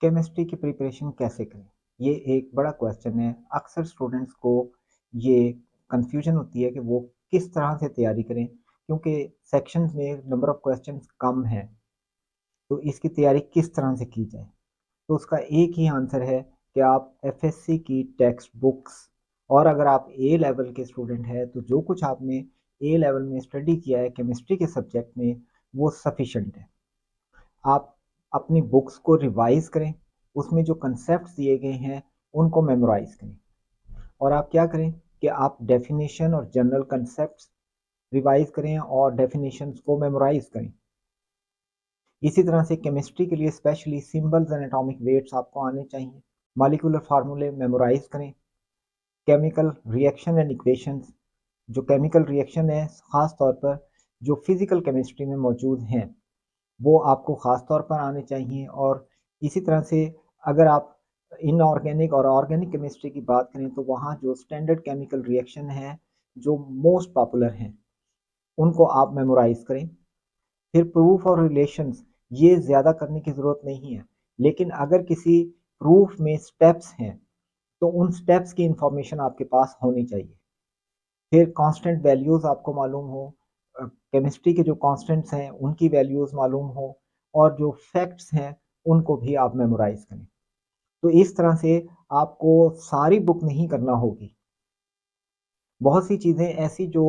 Chemistry की preparation कैसे करें? ये एक बड़ा क्वेश्चन है। अक्सर स्टूडेंट्स को ये कन्फ्यूजन होती है कि वो किस तरह से तैयारी करें, क्योंकि सेक्शंस में नंबर ऑफ क्वेश्चंस कम है, तो इसकी तैयारी किस तरह से की जाए? तो उसका एक ही आंसर है कि आप एफएससी की टेक्स्ट बुक्स, और अगर आप ए लेवल के स्टूडेंट हैं तो जो कुछ आपने ए लेवल में स्टडी किया है केमिस्ट्री के सब्जेक्ट में, वो सफिशेंट है। आप अपनी बुक्स को रिवाइज करें, उसमें जो कंसेप्ट दिए गए हैं उनको मेमोराइज करें, और आप क्या करें कि आप डेफिनेशन और जनरल कंसेप्ट रिवाइज करें और डेफिनेशंस को मेमोराइज करें। इसी तरह से केमिस्ट्री के लिए specially symbols and atomic weights आपको आने चाहिए। मॉलिक्यूलर फार्मूले मेमोराइज करें। केमिकल रिएक्शन एंड इक्वेशंस, जो केमिकल रिएक्शन है ख़ास तौर पर जो फिज़िकल केमिस्ट्री में मौजूद हैं, वो आपको ख़ास तौर पर आने चाहिए। और इसी तरह से अगर आप इनऑर्गेनिक और ऑर्गेनिक केमिस्ट्री की बात करें तो वहाँ जो स्टैंडर्ड केमिकल रिएक्शन है जो मोस्ट पॉपुलर हैं, उनको आप मेमोराइज करें। फिर प्रूफ और रिलेशंस, ये ज़्यादा करने की ज़रूरत नहीं है, लेकिन अगर किसी प्रूफ में स्टेप्स हैं तो उन स्टेप्स की इंफॉर्मेशन आपके पास होनी चाहिए। फिर कांस्टेंट वैल्यूज़ आपको मालूम हो, केमिस्ट्री के जो कांस्टेंट्स हैं उनकी वैल्यूज़ मालूम हो, और जो फैक्ट्स हैं उनको भी आप मेमोराइज़ करें। तो इस तरह से आपको सारी बुक नहीं करना होगी। बहुत सी चीज़ें ऐसी जो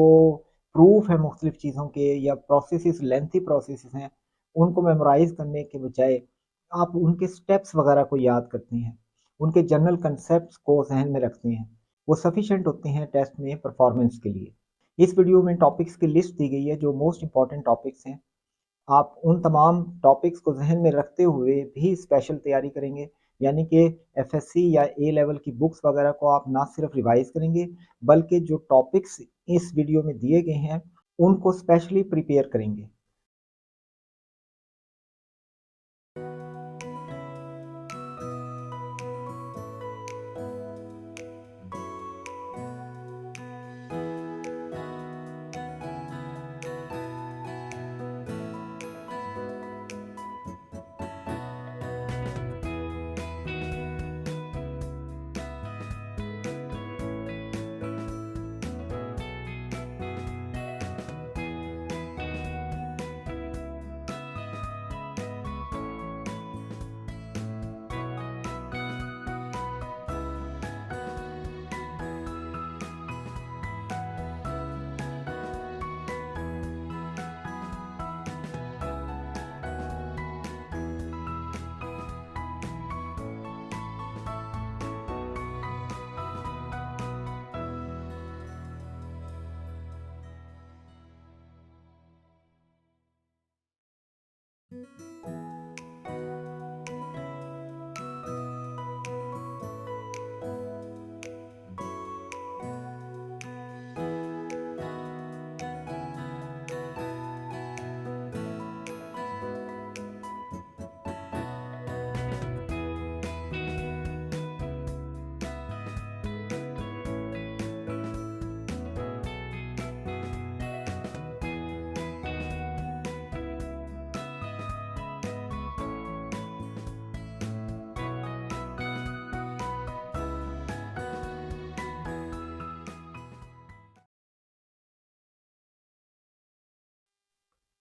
प्रूफ है मुख्तलिफ चीज़ों के, या प्रोसेसेस लेंथी प्रोसेसेस हैं, उनको मेमोराइज़ करने के बजाय आप उनके स्टेप्स वगैरह को याद करते हैं, उनके जनरल कंसेप्ट्स को ज़हन में रखते हैं। वो सफिशिएंट होते हैं टेस्ट में परफॉर्मेंस के लिए। इस वीडियो में टॉपिक्स की लिस्ट दी गई है जो मोस्ट इंपॉर्टेंट टॉपिक्स हैं। आप उन तमाम टॉपिक्स को ज़हन में रखते हुए भी स्पेशल तैयारी करेंगे, यानी कि एफएससी या ए लेवल की बुक्स वगैरह को आप ना सिर्फ रिवाइज करेंगे, बल्कि जो टॉपिक्स इस वीडियो में दिए गए हैं उनको स्पेशली प्रिपेयर करेंगे।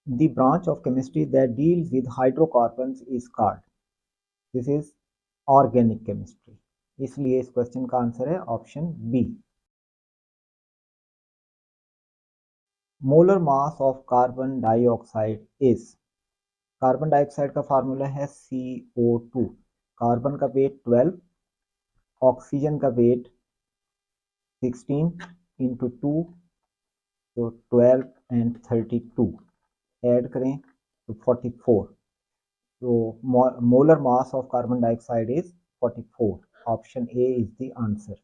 The branch of chemistry that deals with hydrocarbons is called, this is organic chemistry. इसलिए इस क्वेश्चन का आंसर है option B. Molar mass of carbon dioxide is, carbon dioxide का फार्मूला है CO2। कार्बन का weight 12, oxygen का weight 16 into 2, तो 12 and 32 add करें तो 44। तो molar mass of carbon dioxide is 44। Option A is the answer.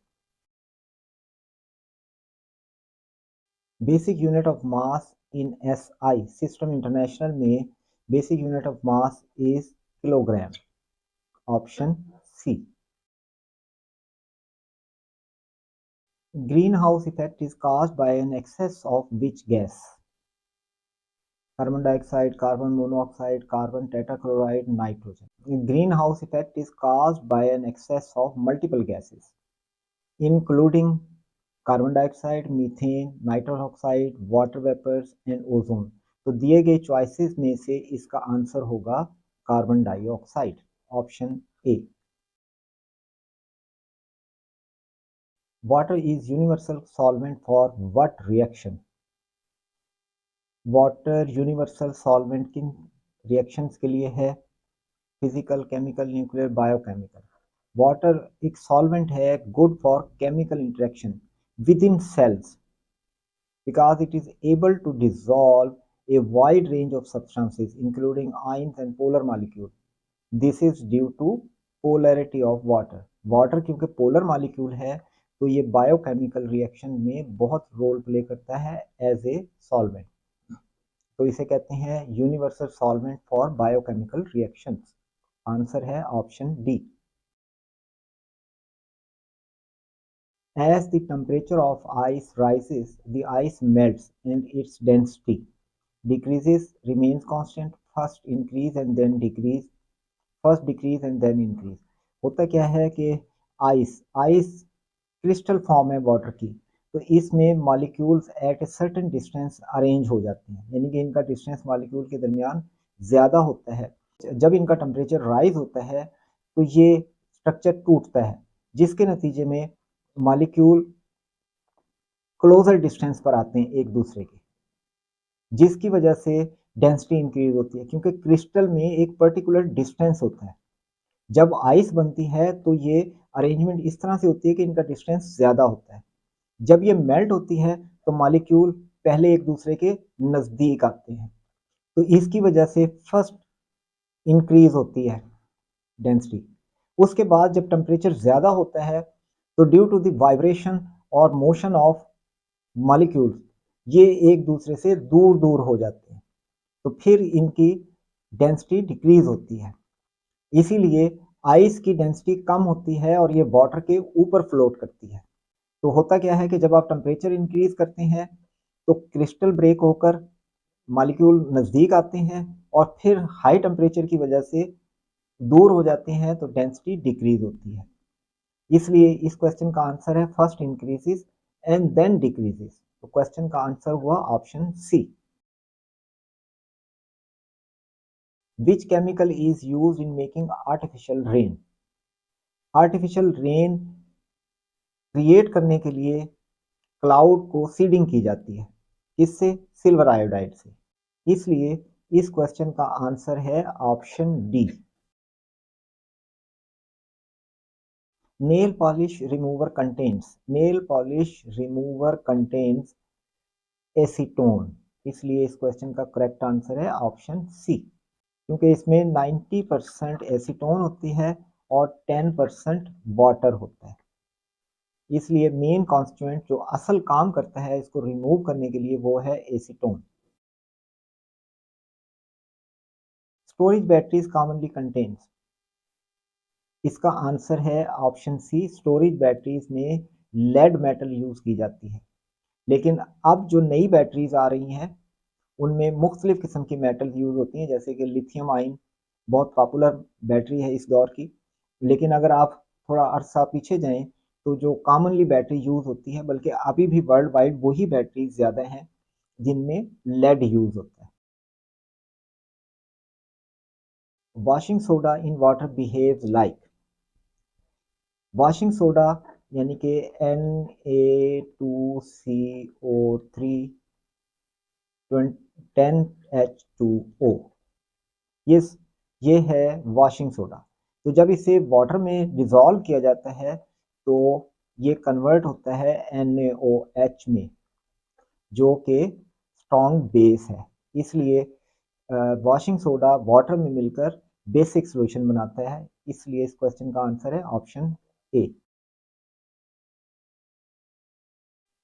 Basic unit of mass in SI system international में basic unit of mass is kilogram. Option C. Greenhouse effect is caused by an excess of which gas? carbon dioxide, carbon monoxide, carbon tetrachloride, nitrogen. Greenhouse effect is caused by an excess of multiple gases, including carbon dioxide, methane, nitrous oxide, water vapours and ozone. तो दिए गए choices में से इसका answer होगा carbon dioxide, option A. Water is universal solvent for what reaction? Water universal solvent किन reactions के लिए है? Physical, chemical, nuclear, biochemical. Water एक सॉल्वेंट है good for chemical interaction within cells because it is able to dissolve a wide range of substances including ions and polar molecules. This is due to polarity of water. Water क्योंकि polar molecule है तो ये biochemical reaction में बहुत role play करता है as a solvent. तो इसे कहते हैं universal solvent for biochemical reactions. Answer है option D. As the temperature of ice rises, the ice melts and its density decreases, remains constant, first increase and then decrease, first decrease and then increase। होता क्या है कि ice crystal form है water की, तो इसमें molecules at a certain distance arrange हो जाते हैं, यानी कि इनका डिस्टेंस मॉलिक्यूल के दरमियान ज़्यादा होता है। जब इनका टेम्परेचर राइज होता है तो ये स्ट्रक्चर टूटता है, जिसके नतीजे में मॉलिक्यूल क्लोजर डिस्टेंस पर आते हैं एक दूसरे के, जिसकी वजह से डेंसिटी इंक्रीज होती है, क्योंकि क्रिस्टल में एक पर्टिकुलर डिस्टेंस होता है। जब आइस बनती है तो ये अरेंजमेंट इस तरह से होती है कि इनका डिस्टेंस ज़्यादा होता है। जब ये मेल्ट होती है तो मॉलिक्यूल पहले एक दूसरे के नज़दीक आते हैं, तो इसकी वजह से फर्स्ट इंक्रीज होती है डेंसिटी। उसके बाद जब टेम्परेचर ज़्यादा होता है तो ड्यू टू द वाइब्रेशन और मोशन ऑफ मॉलिक्यूल्स ये एक दूसरे से दूर दूर हो जाते हैं, तो फिर इनकी डेंसिटी डिक्रीज होती है। इसीलिए आइस की डेंसिटी कम होती है और ये वाटर के ऊपर फ्लोट करती है। तो होता क्या है कि जब आप टेम्परेचर इंक्रीज करते हैं तो क्रिस्टल ब्रेक होकर मॉलिक्यूल नज़दीक आते हैं और फिर हाई टेम्परेचर की वजह से दूर हो जाते हैं, तो डेंसिटी डिक्रीज होती है। इसलिए इस क्वेश्चन का आंसर है first increases and then decreases. तो क्वेश्चन का आंसर हुआ option C. Which chemical is used in making artificial rain? Artificial rain create करने के लिए क्लाउड को सीडिंग की जाती है, इससे सिल्वर आयोडाइड से। इसलिए इस क्वेश्चन का आंसर है option D. Nail polish remover contains acetone, इसलिए इस क्वेश्चन का करेक्ट आंसर है ऑप्शन सी, क्योंकि इसमें 90% एसीटोन होती है और 10% वाटर होता है। इसलिए मेन कॉन्स्टिट्यूएंट जो असल काम करता है इसको रिमूव करने के लिए वो है acetone. Storage batteries commonly contains, इसका आंसर है ऑप्शन सी। स्टोरेज बैटरीज में लेड मेटल यूज की जाती है, लेकिन अब जो नई बैटरीज आ रही हैं उनमें मुख्तलिफ किस्म की मेटल यूज होती हैं, जैसे कि लिथियम आयन बहुत पॉपुलर बैटरी है इस दौर की। लेकिन अगर आप थोड़ा अरसा पीछे जाएं तो जो कॉमनली बैटरी यूज होती है, बल्कि अभी भी वर्ल्ड वाइड वही बैटरी ज़्यादा हैं जिनमें लेड यूज होता है। Washing soda in water behaves like, washing soda यानी कि Na2CO3 10H2O, ये है वॉशिंग सोडा। तो जब इसे वाटर में डिज़ोल्व किया जाता है तो ये कन्वर्ट होता है NaOH में, जो कि स्ट्रॉन्ग बेस है। इसलिए वॉशिंग सोडा वाटर में मिलकर बेसिक सॉल्यूशन बनाता है। इसलिए इस क्वेश्चन का आंसर है option A.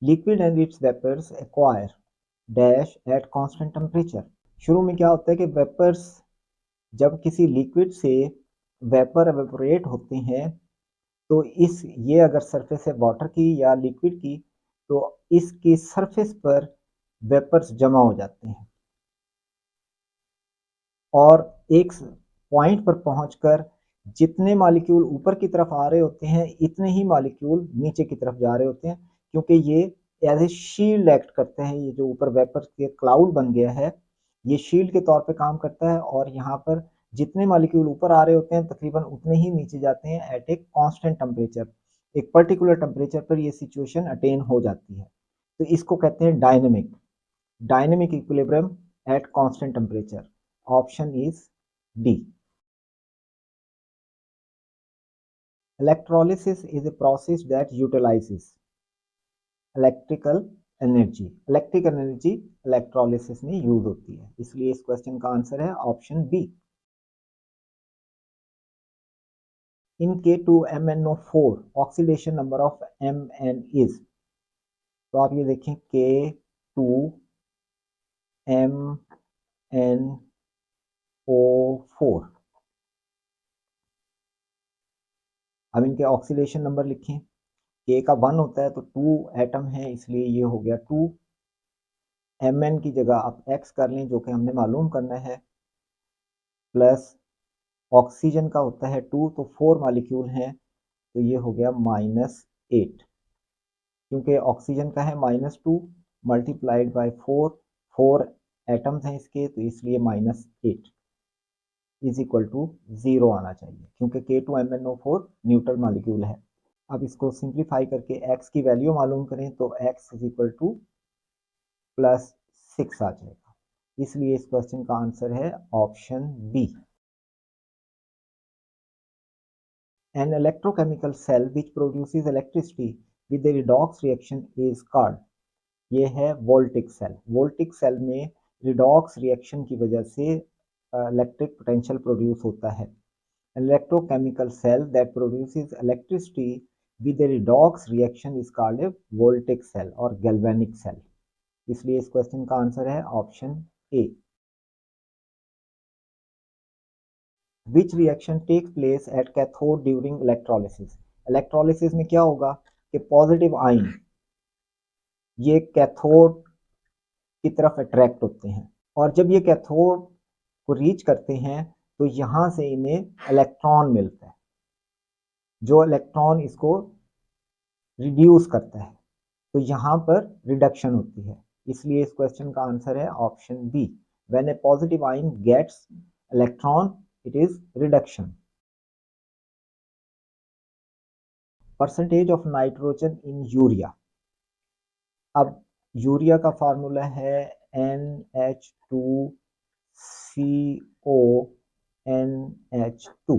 Liquid and its vapours acquire dash at constant temperature. शुरू में क्या होता है कि वेपर्स जब किसी लिक्विड से वेपर एवेपोरेट होते हैं तो ये अगर सरफेस है वाटर की या लिक्विड की तो इसकी सरफेस पर वेपर्स जमा हो जाते हैं। और एक पॉइंट पर पहुंचकर जितने मॉलिक्यूल ऊपर की तरफ आ रहे होते हैं इतने ही मॉलिक्यूल नीचे की तरफ जा रहे होते हैं, क्योंकि ये एज ए शील्ड एक्ट करते हैं। ये जो ऊपर वेपर के क्लाउड बन गया है ये शील्ड के तौर पे काम करता है, और यहाँ पर जितने मॉलिक्यूल ऊपर आ रहे होते हैं तकरीबन उतने ही नीचे जाते हैं एट ए कांस्टेंट टेम्परेचर। एक पर्टिकुलर टेम्परेचर पर ये सिचुएशन अटेन हो जाती है, तो इसको कहते हैं dynamic equilibrium at constant temperature. Option is D. Electrolysis is a process that utilizes electrical energy. Electric energy electrolysis में यूज होती है, इसलिए इस क्वेश्चन का आंसर है option B. In K2MnO4 oxidation number of Mn is, तो आप ये देखें K2MnO4। अब इनके ऑक्सीडेशन नंबर लिखें। K का 1 होता है तो 2 एटम है, इसलिए ये हो गया 2। Mn की जगह आप X कर लें जो कि हमने मालूम करना है, प्लस ऑक्सीजन का होता है 2 तो 4 मॉलिक्यूल हैं, तो ये हो गया -8। क्योंकि ऑक्सीजन का है -2 मल्टीप्लाइड बाय 4 एटम्स हैं इसके, तो इसलिए -8 इज इक्वल टू 0 आना चाहिए, क्योंकि K2MnO4 न्यूट्रल मॉलिक्यूल है। अब इसको सिंप्लीफाई करके x की वैल्यू मालूम करें तो x इज इक्वल टू +6 आ जाएगा, इसलिए इस क्वेश्चन का आंसर है option B. An electrochemical cell which produces electricity with a redox reaction is called, ये है वोल्टिक सेल। वोल्टिक सेल में रिडॉक्स रिएक्शन की वजह से इलेक्ट्रिक पोटेंशियल प्रोड्यूस होता है। Electrochemical cell that produces electricity with a redox reaction is called a voltaic cell और galvanic cell, इसलिए इस क्वेश्चन का आंसर है option A. Which reaction takes place at cathode during electrolysis? Electrolysis में क्या होगा कि पॉजिटिव आयन ये कैथोड की तरफ अट्रैक्ट होते हैं, और जब ये कैथोड को रीच करते हैं तो यहाँ से इन्हें इलेक्ट्रॉन मिलता है, जो इलेक्ट्रॉन इसको रिड्यूस करता है, तो यहाँ पर रिडक्शन होती है, इसलिए इस क्वेश्चन का आंसर है option B. When a positive ion gets electron it is reduction. Percentage of nitrogen in urea. अब यूरिया का फार्मूला है NH2CONH2।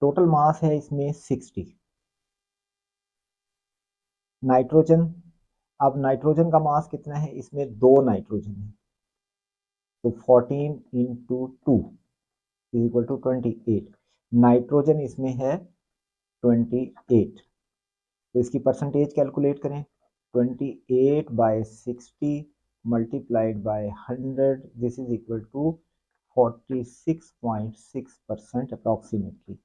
टोटल मास है इसमें 60। नाइट्रोजन, अब नाइट्रोजन का मास कितना है, इसमें 2 नाइट्रोजन है, तो 14 × 2 इज इक्वल टू 28। नाइट्रोजन इसमें है 28, तो इसकी परसेंटेज कैलकुलेट करें। 28/60 multiplied by 100, this is equal to 46.6% approximately,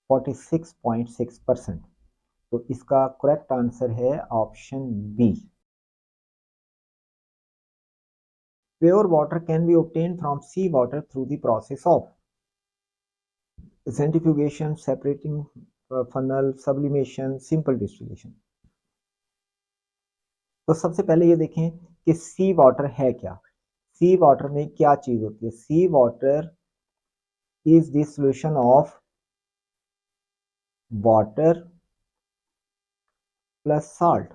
46.6%। तो इसका करेक्ट आंसर है option B. Pure water can be obtained from sea water through the process of centrifugation, separating funnel, sublimation, simple distillation. तो सबसे पहले ये देखें कि सी वाटर है क्या। सी वाटर में क्या चीज होती है? Sea water is the solution of water plus salt.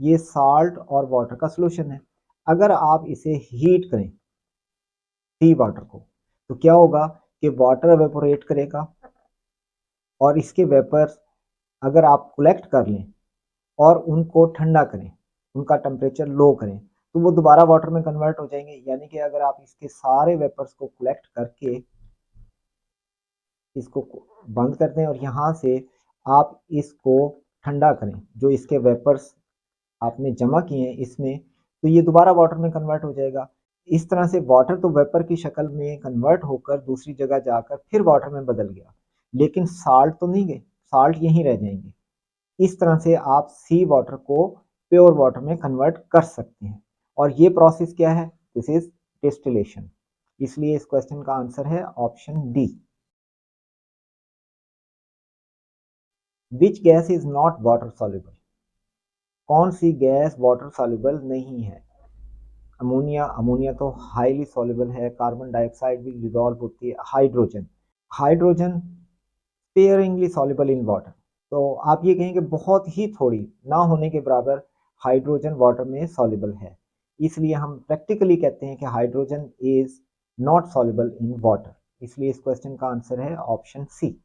ये साल्ट और वाटर का सॉल्यूशन है। अगर आप इसे हीट करें सी वाटर को, तो क्या होगा कि वाटर एवेपोरेट करेगा, और इसके वेपर्स अगर आप कलेक्ट कर लें और उनको ठंडा करें, उनका टेम्परेचर लो करें, तो वो दोबारा वाटर में कन्वर्ट हो जाएंगे। यानी कि अगर आप इसके सारे वेपर्स को कलेक्ट करके इसको बंद कर दें और यहाँ से आप इसको ठंडा करें, जो इसके वेपर्स आपने जमा किए हैं इसमें, तो ये दोबारा वाटर में कन्वर्ट हो जाएगा। इस तरह से वाटर तो वेपर की शक्ल में कन्वर्ट होकर दूसरी जगह जाकर फिर वाटर में बदल गया, लेकिन साल्ट तो नहीं गए, साल्ट यहीं रह जाएंगे। इस तरह से आप सी वाटर को प्योर वाटर में कन्वर्ट कर सकते हैं, और ये प्रोसेस क्या है? This is distillation. इसलिए इस क्वेश्चन का आंसर है option D. Which gas is not water soluble? कौन सी गैस वाटर सॉल्युबल नहीं है? अमोनिया, अमोनिया तो हाईली सॉल्युबल है। कार्बन डाइऑक्साइड भी डिजॉल्व होती है। Hydrogen, hydrogen sparingly soluble in water. तो आप ये कहेंगे बहुत ही थोड़ी, ना होने के बराबर हाइड्रोजन वाटर में सॉल्युबल है। इसलिए हम प्रैक्टिकली कहते हैं कि hydrogen is not soluble in water. इसलिए इस क्वेश्चन का आंसर है option C.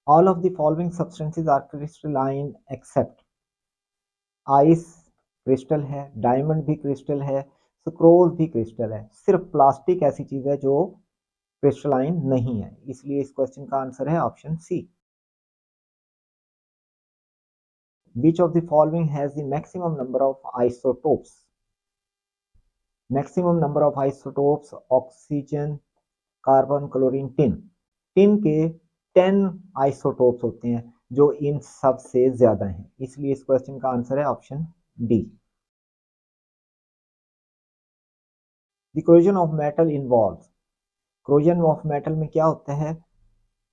All of the following substances are crystalline except. Ice crystal है, डायमंड भी क्रिस्टल है, सुक्रोज भी क्रिस्टल है, सिर्फ प्लास्टिक ऐसी चीज है जो क्रिस्टलाइन नहीं है। इसलिए इस क्वेश्चन का आंसर है option C. Which of the following has the maximum number of isotopes? Maximum number of isotopes: oxygen, carbon, chlorine, tin. Tin के 10 आइसोटोप्स होते हैं जो इन सब से ज्यादा हैं। इसलिए इस क्वेश्चन का आंसर है option D. The corrosion of metal involve. corrosion of metal में क्या होता है?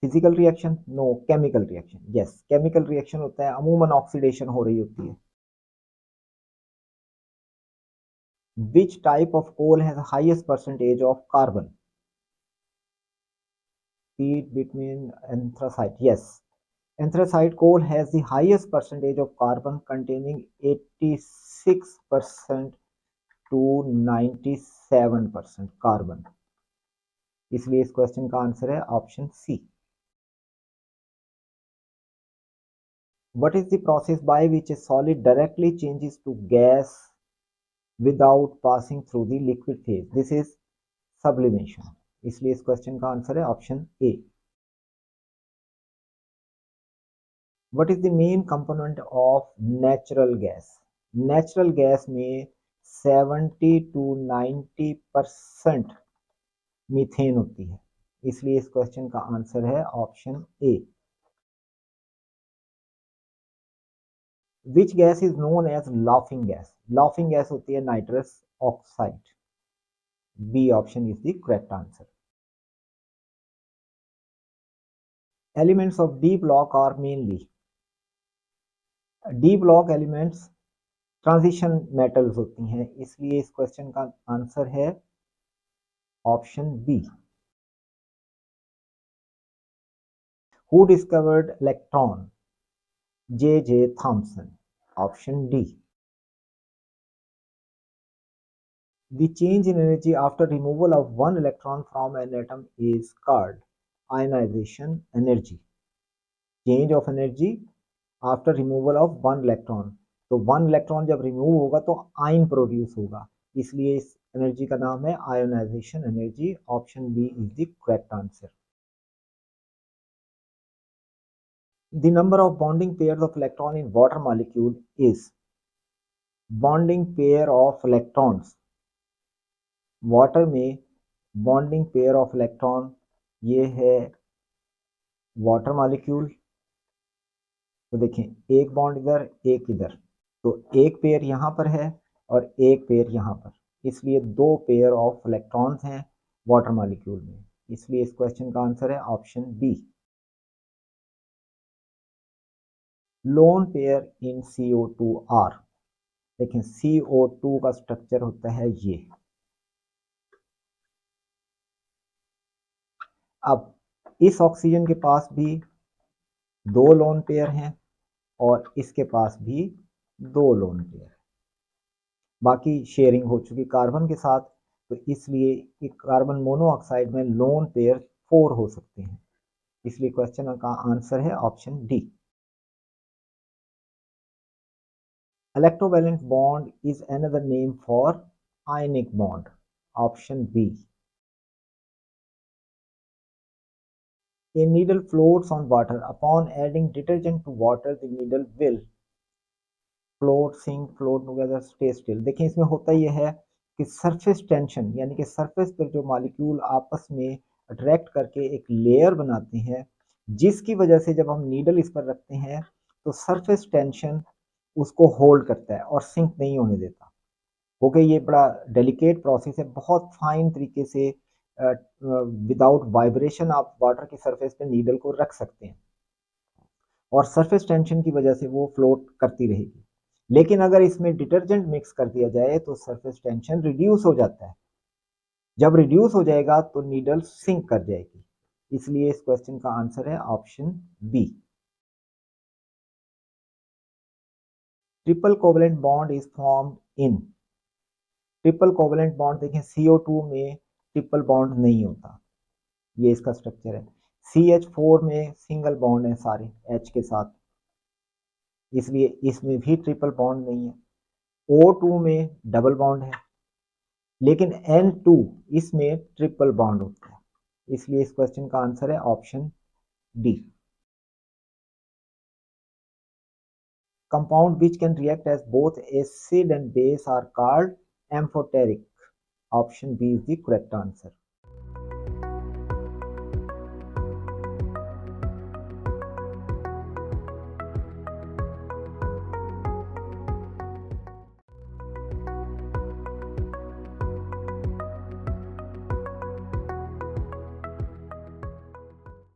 Physical reaction? No, chemical reaction. Yes, chemical reaction होता है, अमूमन ऑक्सीडेशन हो रही होती है। Which type of coal has the highest percentage of carbon? Peat, bitumen, anthracite. Yes, anthracite coal has the highest percentage of carbon, containing 86% to 97% carbon. इसलिए इस question का आंसर है option C. What is the process by which a solid directly changes to gas without passing through the liquid phase? This is sublimation। इसलिए इस question का answer है option A. What is the main component of natural gas? Natural gas में 70 to 90% methane होती है। इसलिए इस question का आंसर है option A. Which gas is known as laughing gas? Laughing gas होती है nitrous oxide. B option is the correct answer. Elements of D block are mainly, D block elements transition metals होती हैं। इसलिए इस question का answer है option B. Who discovered electron? J.J. Thomson। Option D. The change in energy after removal of one electron from an atom is called ionization energy। Change of energy after removal of one electron। तो one electron जब remove होगा तो ion produce होगा। इसलिए इस energy का नाम है ionisation energy. Option B is the correct answer. The number of bonding pairs of electron in water molecule is, bonding pair of electrons water में बॉन्डिंग पेयर ऑफ इलेक्ट्रॉन ये है water molecule. तो देखें, एक bond इधर एक इधर, तो एक पेयर यहाँ पर है और एक पेयर यहाँ पर। इसलिए दो पेयर ऑफ इलेक्ट्रॉन्स हैं वाटर मॉलिक्यूल में। इसलिए इस क्वेश्चन का आंसर है ऑप्शन बी। लोन पेयर इन CO2R। देखें, CO2 का स्ट्रक्चर होता है ये। अब इस ऑक्सीजन के पास भी दो लोन पेयर हैं और इसके पास भी दो लोन पेयर। बाकी शेयरिंग हो चुकी कार्बन के साथ, तो इसलिए कार्बन मोनोऑक्साइड में लोन पेयर 4 हो सकते हैं। इसलिए क्वेश्चन का आंसर है option D. Electrovalent bond is another name for ionic bond. Option B. A needle floats on water. Upon adding detergent to water, the needle will float, sink, float together, stay still. देखें, इसमें होता यह है कि surface tension, यानी कि surface पर जो मॉलिक्यूल आपस में अट्रैक्ट करके एक लेयर बनाते हैं, जिसकी वजह से जब हम नीडल इस पर रखते हैं तो सरफेस टेंशन उसको होल्ड करता है और सिंक नहीं होने देता। ओके, ये बड़ा डेलिकेट प्रोसेस है, बहुत फाइन तरीके से विदाउट वाइब्रेशन आप वाटर की सरफेस पे नीडल को रख सकते हैं और सरफेस टेंशन की वजह से वो फ्लोट करती रहेगी। लेकिन अगर इसमें डिटर्जेंट मिक्स कर दिया जाए तो सरफेस टेंशन रिड्यूस हो जाता है। जब रिड्यूस हो जाएगा तो नीडल सिंक कर जाएगी। इसलिए इस क्वेश्चन का आंसर है option B. Triple covalent bond is formed in. Triple covalent bond देखें, CO2 में ट्रिपल बॉन्ड नहीं होता, ये इसका स्ट्रक्चर है। CH4 में सिंगल बॉन्ड है सारे H के साथ, इसलिए इसमें भी ट्रिपल बॉन्ड नहीं है। O2 में डबल बॉन्ड है, लेकिन N2 इसमें ट्रिपल बॉन्ड होता है, इसलिए इस क्वेश्चन का आंसर है option D. Compound which can react as both acid and base are called amphoteric. Option B is the correct answer.